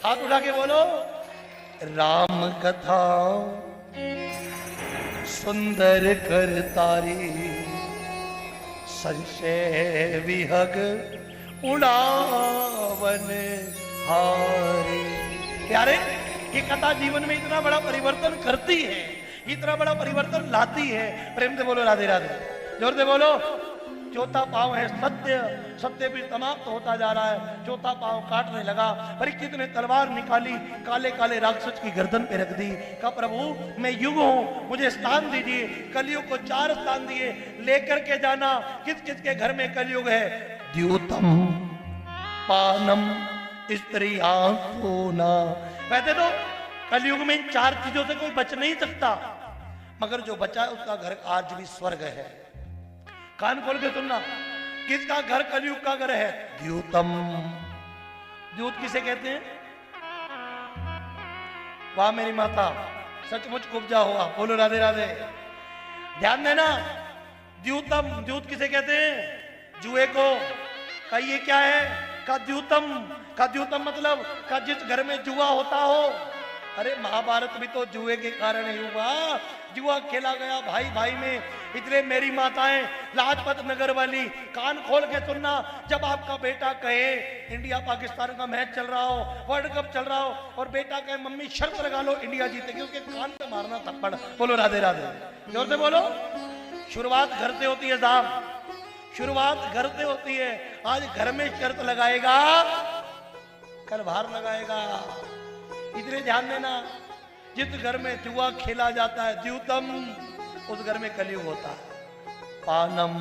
हाथ उठा के बोलो, राम कथा सुंदर कर तारी, संशय विहग उड़ावन हारी। प्यारे, ये कथा जीवन में इतना बड़ा परिवर्तन करती है, इतना बड़ा परिवर्तन लाती है। प्रेम से बोलो राधे राधे, जोर से बोलो। चौथा पांव है सत्य, सत्य भी समाप्त होता जा रहा है। चौथा पांव काटने लगा। परीक्षित ने तलवार निकाली, काले काले राक्षस की गर्दन पे रख दी। कहा प्रभु मैं युग हूं, मुझे स्थान दीजिए। कलयुग को 4 स्थान दिए, लेकर के जाना। किस किस के घर में कलयुग है? द्यूतम पानम स्त्रियां सोना। वैसे तो कलयुग में इन 4 चीजों से कोई बच नहीं सकता, मगर जो बचा है उसका घर आज भी स्वर्ग है। कान खोल के सुनना, किसका घर कलयुग का घर है? द्यूतम। द्यूत किसे कहते हैं? वाह मेरी माता, सचमुच कुब्जा हुआ। बोलो राधे राधे। ध्यान देना, द्यूतम, द्यूत किसे कहते हैं? जुए को। कहिए क्या है? का द्यूतम। का द्यूतम मतलब का जिस घर में जुआ होता हो। अरे महाभारत भी तो जुए के कारण ही हुआ। जुआ खेला गया भाई भाई में। इसलिए मेरी माताएं लाजपत नगर वाली, कान खोल के सुनना। जब आपका बेटा कहे इंडिया पाकिस्तान का मैच चल रहा हो, वर्ल्ड कप चल रहा हो, और बेटा कहे मम्मी शर्त लगा लो इंडिया जीतेगी, उसके कान पे मारना थप्पड़। बोलो राधे राधे, जोर से बोलो। शुरुआत घर से होती है साहब, शुरुआत घर से होती है। आज घर में शर्त लगाएगा, कल बाहर लगाएगा। इतने ध्यान देना, जिस घर में जुआ खेला जाता है द्यूतम, उस घर में कलयुग होता है। पानम,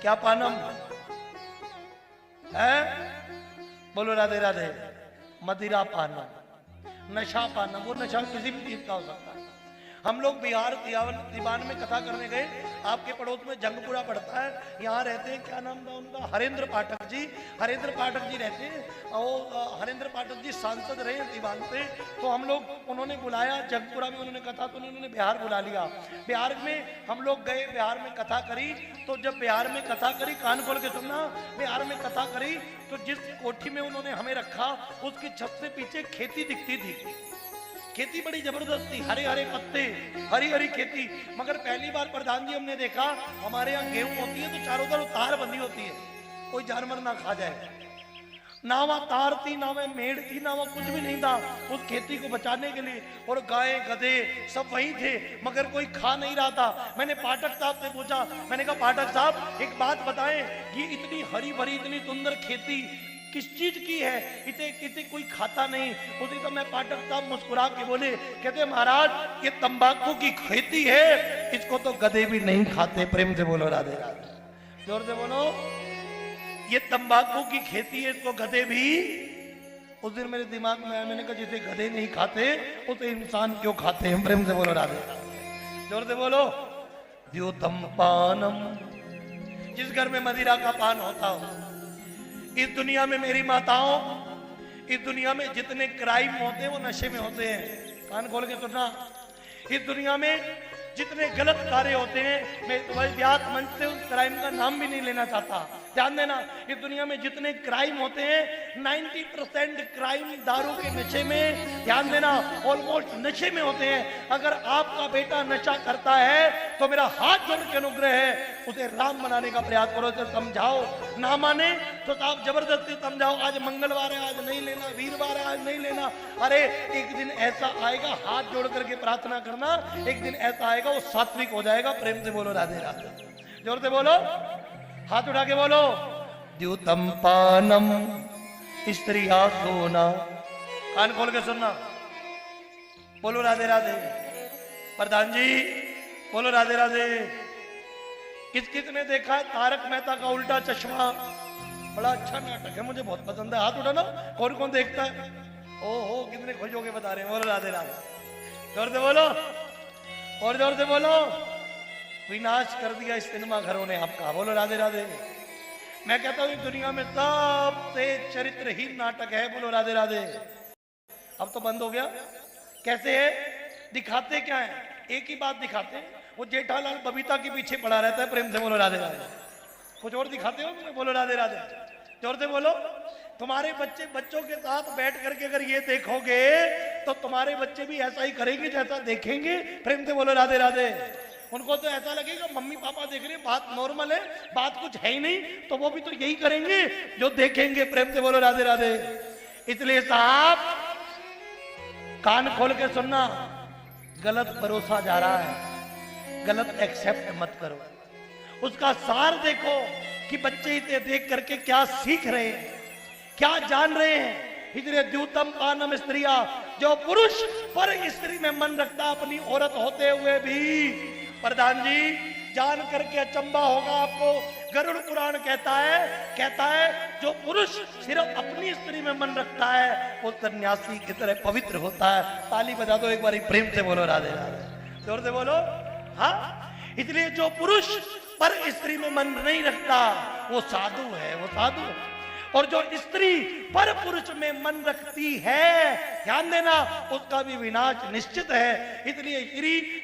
क्या पानम है? बोलो राधे राधे। मदिरा पानम, नशा पानम। वो नशा किसी भी चीज का हो सकता है। हम लोग बिहार दीवान में कथा करने गए। आपके पड़ोस में जंगपुरा पड़ता है, यहाँ रहते हैं, क्या नाम था उनका? हरेंद्र पाठक जी। हरेंद्र पाठक जी रहते हैं, और हरेंद्र पाठक जी सांसद रहे दीवान पे। तो हम लोग, उन्होंने बुलाया जंगपुरा में, उन्होंने कथा, तो उन्होंने बिहार बुला लिया। बिहार में हम लोग गए, बिहार में कथा करी। तो जब बिहार में कथा करी, कान खोल के सुनना, बिहार में कथा करी तो जिस कोठी में उन्होंने हमें रखा, उसकी छत से पीछे खेती दिखती थी। खेती बड़ी जबरदस्त थी, हरे हरे पत्ते, हरी हरी खेती। मगर पहली बार प्रधान जी हमने देखा, हमारे यहाँ गेहूं होती है तो चारों तरफ तार बंधी होती है, कोई जानवर ना खा जाए। ना वहां तार थी, ना वह मेड़ थी, ना वहां कुछ भी नहीं था उस खेती को बचाने के लिए। और गाय गधे सब वही थे, मगर कोई खा नहीं रहा था। मैंने पाठक साहब से पूछा, मैंने कहा पाठक साहब एक बात बताएं, ये इतनी हरी भरी इतनी सुंदर खेती किस चीज की है? इसे कोई खाता नहीं। उसी तो मैं पाठक साहब मुस्कुरा के बोले, कहते महाराज ये तंबाकू की खेती है, इसको तो गधे भी नहीं खाते। प्रेम से बोलो राधे राधे, जोर से बोलो। ये तंबाकू की खेती है, इसको गधे भी। उस दिन मेरे दिमाग में आया, मैंने कहा जिसे गधे नहीं खाते उसे इंसान क्यों खाते हैं? प्रेम से बोलो राधे, जोर से बोलो। द्यूतम पानम, जिस घर में मदिरा का पान होता हो। इस दुनिया में मेरी माताओं, इस दुनिया में जितने क्राइम होते हैं वो नशे में होते हैं। कान खोल के सुनना, इस दुनिया में जितने गलत कार्य होते हैं, मैं व्यास मंच से उस क्राइम का नाम भी नहीं लेना चाहता। ध्यान देना, इस दुनिया में जितने क्राइम होते हैं 90% क्राइम दारू के नशे में, ध्यान देना, ऑलमोस्ट नशे में होते हैं। अगर आपका बेटा नशा करता है तो मेरा हाथ जोड़ के अनुग्रह है, उसे राम बनाने का प्रयास करो, उसे समझाओ। ना माने तो आप जबरदस्ती समझाओ, आज मंगलवार है आज नहीं लेना, वीरवार है आज नहीं लेना। अरे एक दिन ऐसा आएगा, हाथ जोड़ करके प्रार्थना करना, एक दिन ऐसा आएगा वो सात्विक हो जाएगा। प्रेम से बोलो राधे राधे, जोर से बोलो, हाथ उठा के बोलो। द्यूतम पानम स्त्रिया सोना। कान खोल के सुनना, बोलो राधे राधे। प्रधान जी बोलो राधे राधे। किस किस ने देखा है तारक मेहता का उल्टा चश्मा? बड़ा अच्छा नाटक है, मुझे बहुत पसंद है। हाथ उठाना, कौन कौन देखता है? ओहो कितने खुश होके बता रहे हैं। बोलो राधे राधे, जोर से बोलो और जोर से बोलो। विनाश कर दिया इस सिनेमा घरों ने आपका। बोलो राधे राधे। मैं कहता हूं दुनिया में सबसे चरित्रहीन नाटक है। बोलो राधे राधे। अब तो बंद हो गया। कैसे है? दिखाते क्या है? एक ही बात दिखाते हैं, वो जेठालाल बबीता के पीछे पड़ा रहता है। प्रेम से बोलो राधे राधे। कुछ और दिखाते हो? बोलो राधे राधे, जोर से बोलो। तुम्हारे बच्चे बच्चों के साथ बैठ करके अगर ये देखोगे तो तुम्हारे बच्चे भी ऐसा ही करेंगे जैसा देखेंगे। प्रेम से बोलो राधे राधे। उनको तो ऐसा लगेगा मम्मी पापा देख रहे हैं, बात नॉर्मल है, बात कुछ है ही नहीं, तो वो भी तो यही करेंगे जो देखेंगे। प्रेम से बोलो राधे राधे। इसलिए साहब कान खोल के सुनना, गलत परोसा जा रहा है, गलत एक्सेप्ट मत करो। उसका सार देखो कि बच्चे इसे देख करके क्या सीख रहे हैं, क्या जान रहे हैं। इसलिए द्यूतम पानम स्त्रिया, जो पुरुष पर स्त्री में मन रखता अपनी औरत होते हुए भी, प्रधान जी जान करके अचंबा होगा आपको, गरुड़ पुराण कहता है जो पुरुष सिर्फ अपनी स्त्री में मन रखता है वो सन्यासी की तरह पवित्र होता है। ताली बजा दो एक बार प्रेम से बोलो राधे राधे, जोर से बोलो। हाँ, इसलिए जो पुरुष पर स्त्री में मन नहीं रखता वो साधु है, वो साधु। और जो स्त्री पर पुरुष में मन रखती है, ध्यान देना, उसका भी विनाश निश्चित है। इसलिए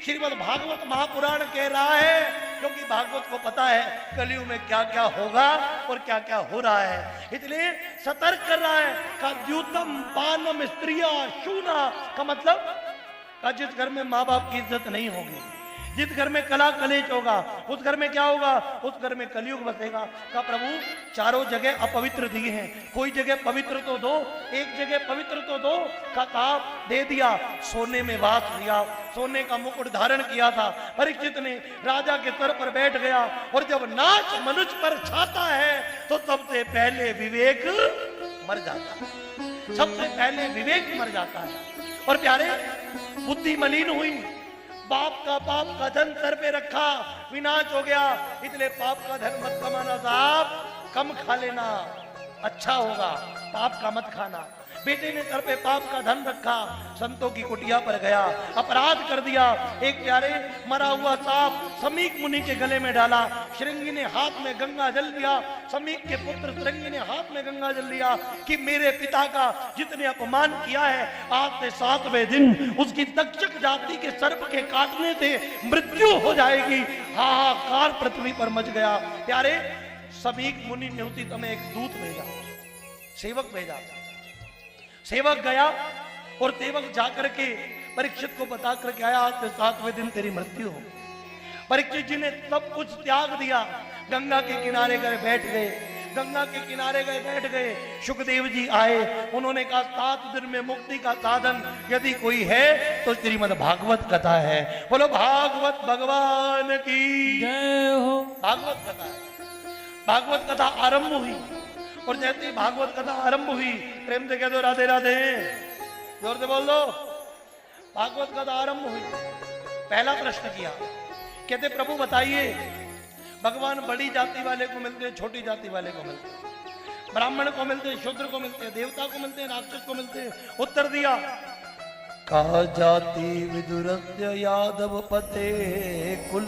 श्रीमद् भागवत महापुराण कह रहा है, क्योंकि भागवत को पता है कलयुग में क्या क्या होगा और क्या क्या हो रहा है, इसलिए सतर्क कर रहा है। का द्यूतम पानम स्त्रिया शूना का मतलब का जिस घर में माँ बाप की इज्जत नहीं होगी, जिस घर में कला कलेश होगा, उस घर में क्या होगा, उस घर में कलयुग बसेगा। का प्रभु चारों जगह अपवित्र दिए हैं, कोई जगह पवित्र तो दो, एक जगह पवित्र तो दो। का ताप दे दिया, सोने में वास दिया, सोने का मुकुट धारण किया था। परीक्षित ने राजा के सर पर बैठ गया, और जब नाच मनुष्य पर छाता है तो सबसे पहले विवेक मर जाता है, सबसे पहले विवेक मर जाता है। और प्यारे, बुद्धि मलिन हुई, बाप का पाप का धन सर पे रखा, विनाश हो गया। इसलिए पाप का धन मत कमाना साहब, कम खा लेना अच्छा होगा, पाप का मत खाना। बेटे ने सर पे पाप का धन रखा, संतों की कुटिया पर गया, अपराध कर दिया। एक प्यारे मरा हुआ सांप समीक मुनि के गले में डाला, श्रृंगी ने हाथ में गंगा जल लिया, समीक के पुत्र श्रृंगी ने हाथ में गंगा जल लिया कि मेरे पिता का जितने अपमान किया है, आज से 7वें दिन उसकी तक्षक जाति के सर्प के काटने से मृत्यु हो जाएगी। हाहाकार पृथ्वी पर मच गया। प्यारे, समीक मुनि ने उसी समय एक दूत भेजा, सेवक भेजा। सेवक गया और सेवक जाकर के परीक्षित को बता करके आया, आज से 7वें दिन तेरी मृत्यु हो। परीक्षित जी ने सब कुछ त्याग दिया, गंगा के किनारे गए बैठ गए, गंगा के किनारे गए बैठ गए। सुखदेव जी आए, उन्होंने कहा 7 दिन में मुक्ति का साधन यदि कोई है तो श्रीमद् भागवत कथा है। बोलो भागवत भगवान की जय हो। भागवत कथा है, भागवत कथा आरंभ हुई, और जैसे ही भागवत कथा आरंभ हुई, प्रेम से कह दो राधे राधे, जोर से बोल दो। भागवत कथा आरंभ हुई, पहला प्रश्न किया, कहते प्रभु बताइए भगवान बड़ी जाति वाले को मिलते, छोटी जाति वाले को मिलते, ब्राह्मण को मिलते, शूद्र को मिलते, देवता को मिलते, राक्षस को मिलते? उत्तर दिया, का जाति विदुरस्य यादव पते कुल